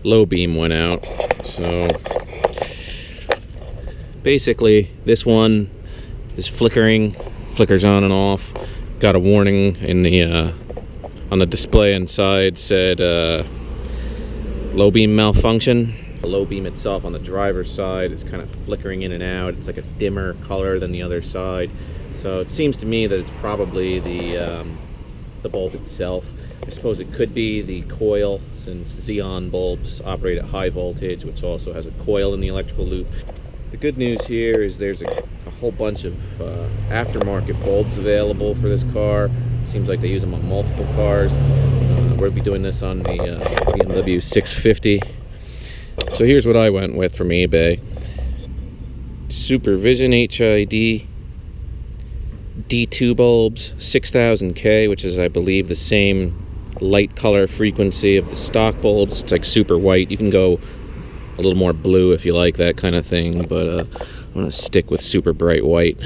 low beam went out. So basically this one is flickers on and off. Got a warning in the on the display inside, said low beam malfunction. The low beam itself on the driver's side is kind of flickering in and out. It's like a dimmer color than the other side. So it seems to me that it's probably the bulb itself. I suppose it could be the coil, since Xeon bulbs operate at high voltage, which also has a coil in the electrical loop. The good news here is there's a whole bunch of aftermarket bulbs available for this car. Seems like they use them on multiple cars. We'll be doing this on the BMW 650. So here's what I went with from eBay. Supervision HID D2 bulbs, 6000K, which is, I believe, the same light color frequency of the stock bulbs. It's like super white. You can go a little more blue if you like that kind of thing, but I'm going to stick with super bright white.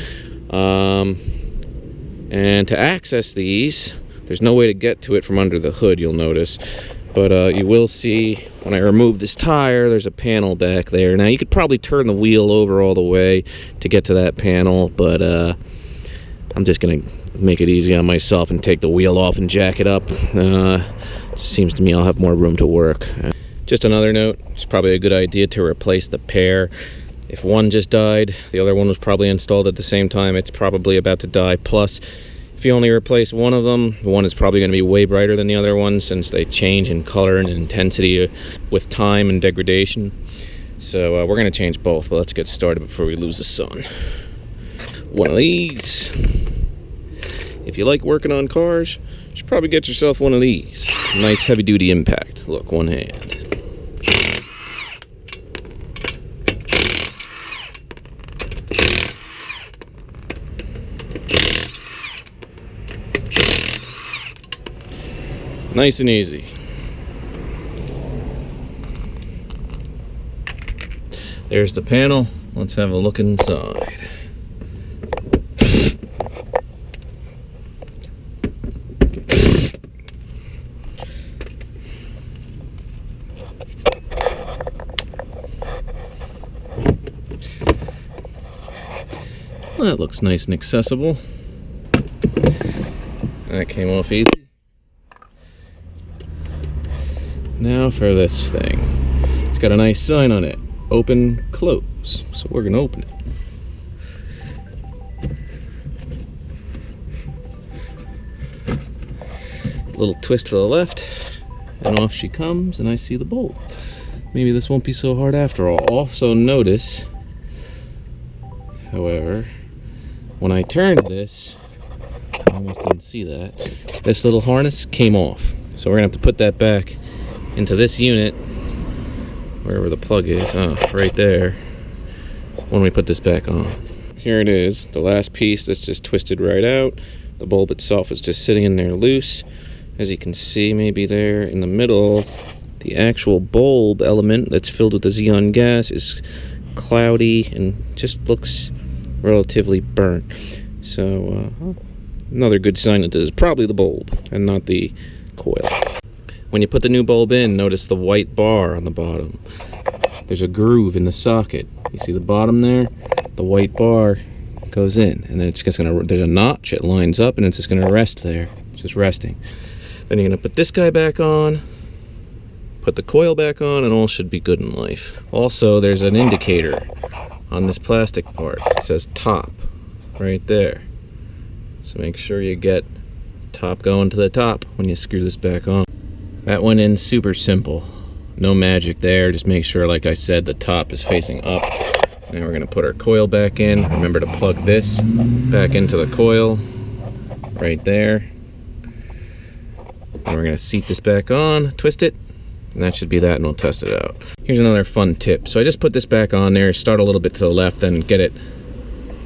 And to access these, there's no way to get to it from under the hood, you'll notice. But you will see when I remove this tire, there's a panel back there. Now you could probably turn the wheel over all the way to get to that panel, but I'm just gonna make it easy on myself and take the wheel off and jack it up. Seems to me I'll have more room to work. Just another note, it's probably a good idea to replace the pair. If one just died, the other one was probably installed at the same time, it's probably about to die. Plus, if you only replace one of them, one is probably going to be way brighter than the other one, since they change in color and intensity with time and degradation. So we're going to change both, but let's get started before we lose the sun. One of these. If you like working on cars, you should probably get yourself one of these. Nice heavy duty impact. Look, one hand. Nice and easy. There's the panel. Let's have a look inside. Well, that looks nice and accessible. That came off easy. Now for this thing. It's got a nice sign on it. Open, close. So we're gonna open it. A little twist to the left, and off she comes, and I see the bulb. Maybe this won't be so hard after all. Also notice, however, when I turned this, I almost didn't see that, this little harness came off. So we're gonna have to put that back into this unit, wherever the plug is, right there, when we put this back on. Here it is, the last piece that's just twisted right out. The bulb itself is just sitting in there loose. As you can see, maybe there in the middle, the actual bulb element that's filled with the Xeon gas is cloudy and just looks relatively burnt. So another good sign that this is probably the bulb and not the coil. When you put the new bulb in, notice the white bar on the bottom. There's a groove in the socket. You see the bottom there? The white bar goes in, and then it's just gonna, there's a notch, it lines up, and it's just gonna rest there. It's just resting. Then you're gonna put this guy back on, put the coil back on, and all should be good in life. Also, there's an indicator on this plastic part. It says top, right there. So make sure you get top going to the top when you screw this back on. That went in super simple. No magic there. Just make sure, like I said, the top is facing up. Now we're gonna put our coil back in. Remember to plug this back into the coil right there. And we're gonna seat this back on, twist it, and that should be that, and we'll test it out. Here's another fun tip. So I just put this back on there, start a little bit to the left, then get it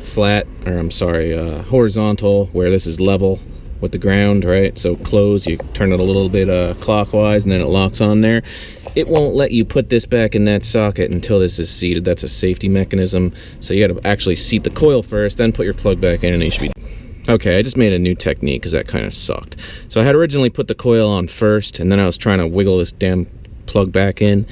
flat, or I'm sorry, horizontal, where this is level with the ground, right? So close, you turn it a little bit clockwise, and then it locks on there. It won't let you put this back in that socket until this is seated. That's a safety mechanism. So you gotta actually seat the coil first, then put your plug back in, and you should be... Okay, I just made a new technique because that kind of sucked. So I had originally put the coil on first, and then I was trying to wiggle this damn plug back in,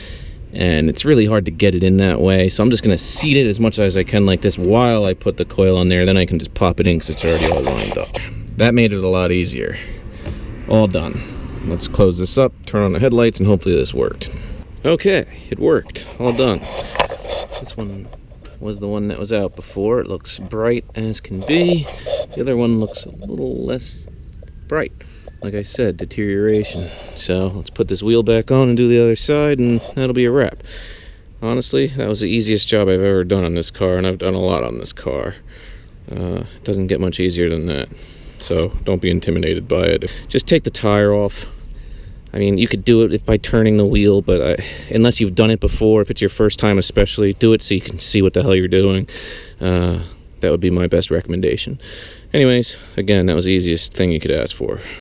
and it's really hard to get it in that way. So I'm just going to seat it as much as I can like this while I put the coil on there. Then I can just pop it in because it's already all lined up. That made it a lot easier. All done. Let's close this up, turn on the headlights, and hopefully this worked. Okay, it worked. All done. This one was the one that was out before. It looks bright as can be. The other one looks a little less bright. Like I said, deterioration. So let's put this wheel back on and do the other side, and that'll be a wrap. Honestly, that was the easiest job I've ever done on this car, and I've done a lot on this car. It doesn't get much easier than that. So don't be intimidated by it. Just take the tire off. I mean, you could do it by turning the wheel, but unless you've done it before, if it's your first time especially, do it so you can see what the hell you're doing. That would be my best recommendation. Anyways, again, that was the easiest thing you could ask for.